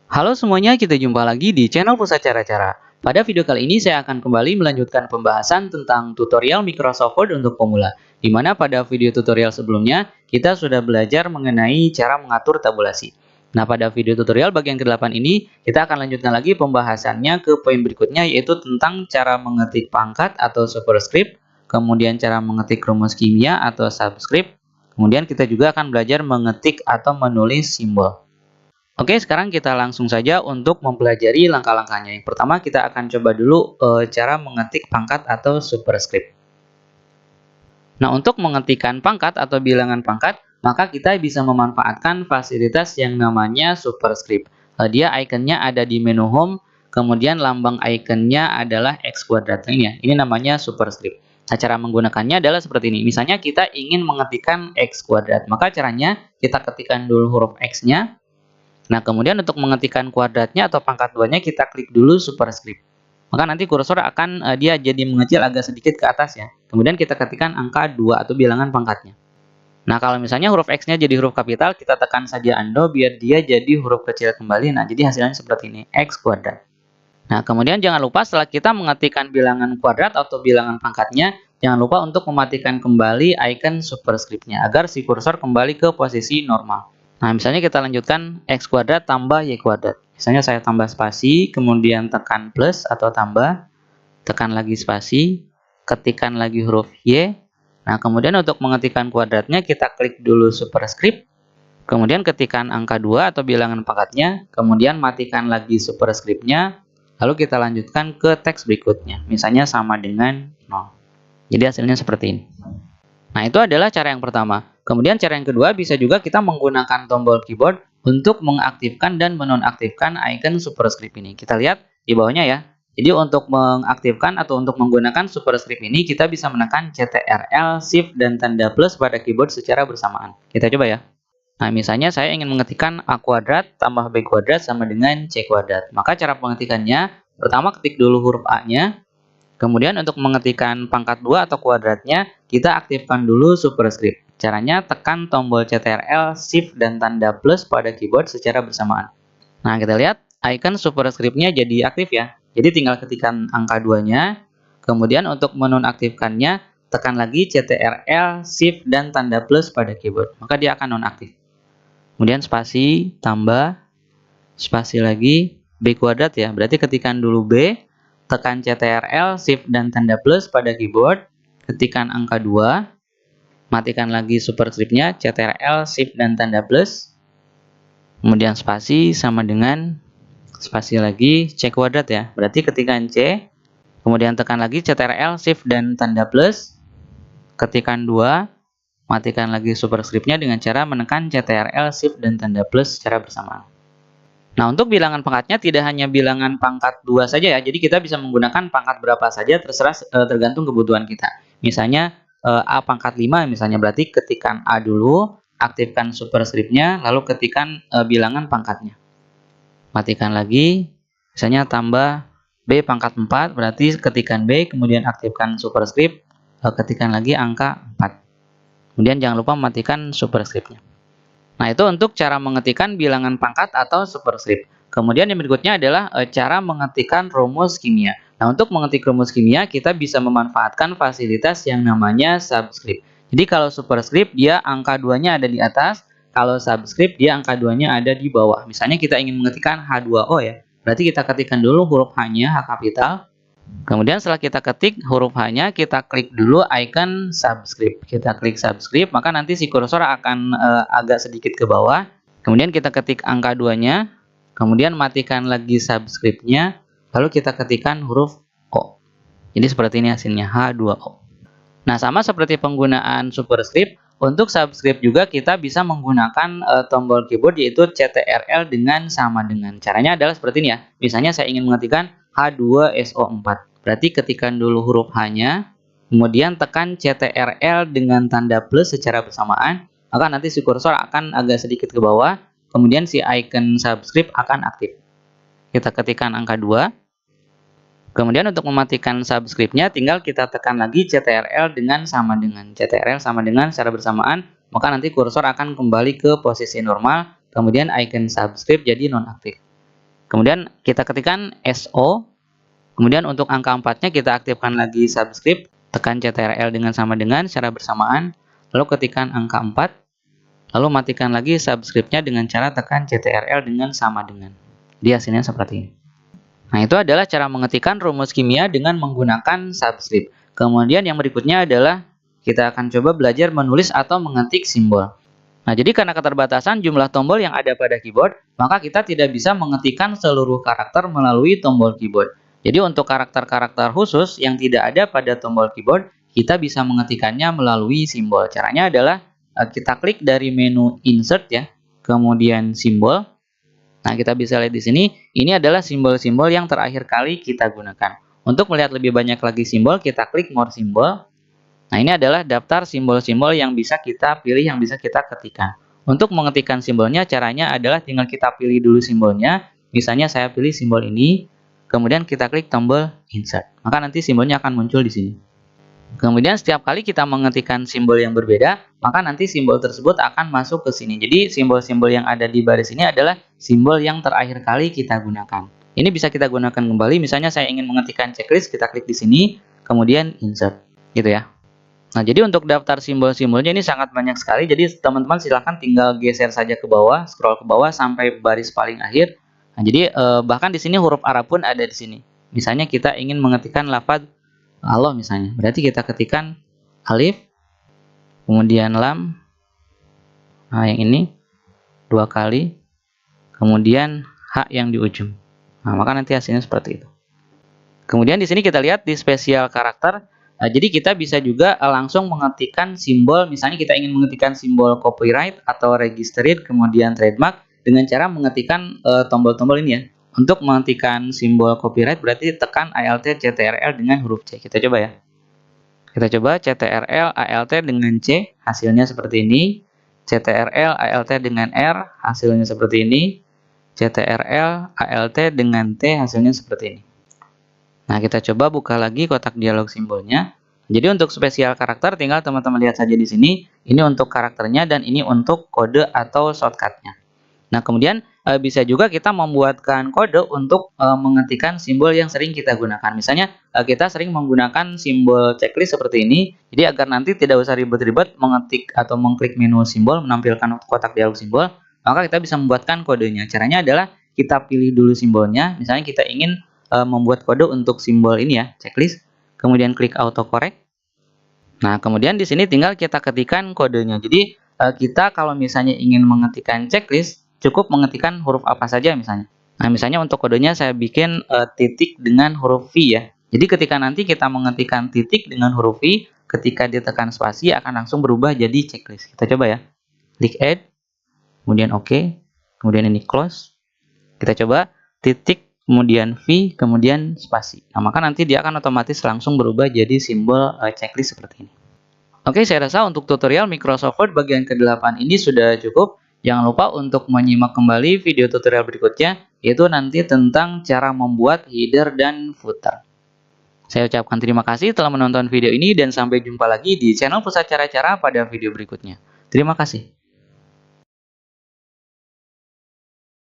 Halo semuanya, kita jumpa lagi di channel Pusat Cara-Cara. Pada video kali ini saya akan kembali melanjutkan pembahasan tentang tutorial Microsoft Word untuk pemula. Di mana pada video tutorial sebelumnya, kita sudah belajar mengenai cara mengatur tabulasi. Nah, pada video tutorial bagian ke-8 ini, kita akan lanjutkan lagi pembahasannya ke poin berikutnya, yaitu tentang cara mengetik pangkat atau superscript, kemudian cara mengetik rumus kimia atau subscript, kemudian kita juga akan belajar mengetik atau menulis simbol. Oke, sekarang kita langsung saja untuk mempelajari langkah-langkahnya. Yang pertama, kita akan coba dulu cara mengetik pangkat atau superscript. Nah, untuk mengetikkan pangkat atau bilangan pangkat, maka kita bisa memanfaatkan fasilitas yang namanya superscript. Dia ikonnya ada di menu home, kemudian lambang ikonnya adalah X kuadrat. Ini namanya superscript. Nah, cara menggunakannya adalah seperti ini. Misalnya kita ingin mengetikkan X kuadrat, maka caranya kita ketikkan dulu huruf X-nya. Nah, kemudian untuk mengetikkan kuadratnya atau pangkat 2-nya kita klik dulu superscript. Maka nanti kursor akan dia jadi mengecil agak sedikit ke atas ya. Kemudian kita ketikkan angka 2 atau bilangan pangkatnya. Nah, kalau misalnya huruf X-nya jadi huruf kapital, kita tekan saja Undo biar dia jadi huruf kecil kembali. Nah, jadi hasilnya seperti ini, X kuadrat. Nah, kemudian jangan lupa setelah kita mengetikkan bilangan kuadrat atau bilangan pangkatnya, jangan lupa untuk mematikan kembali icon superscript-nya agar si kursor kembali ke posisi normal. Nah, misalnya kita lanjutkan X kuadrat tambah Y kuadrat. Misalnya saya tambah spasi, kemudian tekan plus atau tambah, tekan lagi spasi, ketikkan lagi huruf Y. Nah, kemudian untuk mengetikkan kuadratnya kita klik dulu superscript, kemudian ketikkan angka 2 atau bilangan pangkatnya, kemudian matikan lagi superscript-nya, lalu kita lanjutkan ke teks berikutnya. Misalnya sama dengan 0. Jadi hasilnya seperti ini. Nah, itu adalah cara yang pertama. Kemudian cara yang kedua bisa juga kita menggunakan tombol keyboard untuk mengaktifkan dan menonaktifkan icon superscript ini. Kita lihat di bawahnya ya. Jadi untuk mengaktifkan atau untuk menggunakan superscript ini kita bisa menekan CTRL, Shift, dan tanda plus pada keyboard secara bersamaan. Kita coba ya. Nah, misalnya saya ingin mengetikkan A kuadrat tambah B kuadrat sama dengan C kuadrat. Maka cara pengetikannya, pertama ketik dulu huruf A-nya. Kemudian untuk mengetikkan pangkat 2 atau kuadratnya, kita aktifkan dulu superscript. Caranya tekan tombol CTRL, Shift, dan tanda plus pada keyboard secara bersamaan. Nah, kita lihat icon superscript-nya jadi aktif ya. Jadi tinggal ketikkan angka 2-nya. Kemudian untuk menonaktifkannya, tekan lagi CTRL, Shift, dan tanda plus pada keyboard. Maka dia akan nonaktif. Kemudian spasi, tambah, spasi lagi, B kuadrat ya. Berarti ketikkan dulu B, tekan CTRL, Shift, dan tanda plus pada keyboard, ketikkan angka 2, matikan lagi superscript-nya, CTRL, Shift, dan tanda plus, kemudian spasi sama dengan spasi lagi C kuadrat ya, berarti ketikkan C, kemudian tekan lagi CTRL, Shift, dan tanda plus, ketikkan 2, matikan lagi superscript-nya dengan cara menekan CTRL, Shift, dan tanda plus secara bersamaan. Nah, untuk bilangan pangkatnya tidak hanya bilangan pangkat 2 saja ya. Jadi kita bisa menggunakan pangkat berapa saja terserah tergantung kebutuhan kita. Misalnya A pangkat 5 misalnya berarti ketikkan A dulu, aktifkan superscript-nya, lalu ketikkan bilangan pangkatnya. Matikan lagi, misalnya tambah B pangkat 4 berarti ketikkan B, kemudian aktifkan superscript, ketikkan lagi angka 4. Kemudian jangan lupa matikan superscript-nya. Nah, itu untuk cara mengetikkan bilangan pangkat atau superscript. Kemudian yang berikutnya adalah cara mengetikkan rumus kimia. Nah, untuk mengetik rumus kimia, kita bisa memanfaatkan fasilitas yang namanya subscript. Jadi kalau superscript, dia angka 2-nya ada di atas. Kalau subscript, dia angka 2-nya ada di bawah. Misalnya kita ingin mengetikkan H2O ya. Berarti kita ketikkan dulu huruf H-nya, H kapital. Kemudian setelah kita ketik huruf H-nya, kita klik dulu icon subscript. Kita klik subscript, maka nanti si kursor akan agak sedikit ke bawah. Kemudian kita ketik angka 2-nya, kemudian matikan lagi subscript-nya, lalu kita ketikkan huruf O. Jadi seperti ini hasilnya, H2O. Nah, sama seperti penggunaan superscript, untuk subscript juga kita bisa menggunakan tombol keyboard yaitu CTRL dengan sama dengan. Caranya adalah seperti ini ya. Misalnya saya ingin mengetikkan H2SO4. Berarti ketikkan dulu huruf H-nya, kemudian tekan CTRL dengan tanda plus secara bersamaan, maka nanti si kursor akan agak sedikit ke bawah, kemudian si icon subscript akan aktif. Kita ketikkan angka 2. Kemudian untuk mematikan subscript-nya tinggal kita tekan lagi CTRL dengan sama dengan. CTRL sama dengan secara bersamaan, maka nanti kursor akan kembali ke posisi normal, kemudian icon subscript jadi nonaktif. Kemudian kita ketikkan SO. Kemudian untuk angka 4-nya kita aktifkan lagi subscript, tekan CTRL dengan sama dengan secara bersamaan, lalu ketikkan angka 4, lalu matikan lagi subscript-nya dengan cara tekan CTRL dengan sama dengan. Jadi hasilnya seperti ini. Nah, itu adalah cara mengetikkan rumus kimia dengan menggunakan subscript. Kemudian yang berikutnya adalah kita akan coba belajar menulis atau mengetik simbol. Nah, jadi karena keterbatasan jumlah tombol yang ada pada keyboard, maka kita tidak bisa mengetikkan seluruh karakter melalui tombol keyboard. Jadi untuk karakter-karakter khusus yang tidak ada pada tombol keyboard, kita bisa mengetikkannya melalui simbol. Caranya adalah kita klik dari menu Insert ya, kemudian simbol. Nah, kita bisa lihat di sini, ini adalah simbol-simbol yang terakhir kali kita gunakan. Untuk melihat lebih banyak lagi simbol, kita klik More Symbol. Nah, ini adalah daftar simbol-simbol yang bisa kita pilih, yang bisa kita ketikkan. Untuk mengetikkan simbolnya, caranya adalah tinggal kita pilih dulu simbolnya. Misalnya saya pilih simbol ini, kemudian kita klik tombol Insert. Maka nanti simbolnya akan muncul di sini. Kemudian setiap kali kita mengetikkan simbol yang berbeda, maka nanti simbol tersebut akan masuk ke sini. Jadi simbol-simbol yang ada di baris ini adalah simbol yang terakhir kali kita gunakan. Ini bisa kita gunakan kembali. Misalnya saya ingin mengetikkan checklist, kita klik di sini, kemudian Insert. Gitu ya. Nah, jadi untuk daftar simbol-simbolnya ini sangat banyak sekali. Jadi teman-teman silahkan tinggal geser saja ke bawah, scroll ke bawah sampai baris paling akhir. Nah, jadi bahkan di sini huruf Arab pun ada di sini. Misalnya kita ingin mengetikkan lafaz Allah misalnya. Berarti kita ketikkan alif, kemudian lam. Nah, yang ini 2 kali. Kemudian H yang di ujung. Nah, maka nanti hasilnya seperti itu. Kemudian di sini kita lihat di spesial karakter. Nah, jadi kita bisa juga langsung mengetikkan simbol. Misalnya kita ingin mengetikkan simbol copyright atau registered, kemudian trademark. Dengan cara mengetikkan tombol-tombol ini ya. Untuk mengetikkan simbol copyright berarti tekan Alt CTRL dengan huruf C. Kita coba ya. Kita coba CTRL Alt dengan C, hasilnya seperti ini. CTRL Alt dengan R, hasilnya seperti ini. CTRL Alt dengan T, hasilnya seperti ini. Nah, kita coba buka lagi kotak dialog simbolnya. Jadi untuk spesial karakter tinggal teman-teman lihat saja di sini. Ini untuk karakternya dan ini untuk kode atau shortcutnya. Nah, kemudian bisa juga kita membuatkan kode untuk mengetikkan simbol yang sering kita gunakan. Misalnya kita sering menggunakan simbol checklist seperti ini. Jadi agar nanti tidak usah ribet-ribet mengetik atau mengklik menu simbol menampilkan kotak dialog simbol, maka kita bisa membuatkan kodenya. Caranya adalah kita pilih dulu simbolnya. Misalnya kita ingin membuat kode untuk simbol ini ya, checklist. Kemudian klik autocorrect. Nah, kemudian di sini tinggal kita ketikkan kodenya. Jadi kita kalau misalnya ingin mengetikkan checklist, cukup mengetikkan huruf apa saja misalnya. Nah, misalnya untuk kodenya saya bikin titik dengan huruf V ya. Jadi ketika nanti kita mengetikkan titik dengan huruf V, ketika ditekan spasi akan langsung berubah jadi checklist. Kita coba ya. Klik add, kemudian OK, kemudian ini close. Kita coba titik, kemudian V, kemudian spasi. Nah, maka nanti dia akan otomatis langsung berubah jadi simbol checklist seperti ini. Oke, saya rasa untuk tutorial Microsoft Word bagian ke-8 ini sudah cukup. Jangan lupa untuk menyimak kembali video tutorial berikutnya, yaitu nanti tentang cara membuat header dan footer. Saya ucapkan terima kasih telah menonton video ini dan sampai jumpa lagi di channel Pusat Cara-Cara pada video berikutnya. Terima kasih.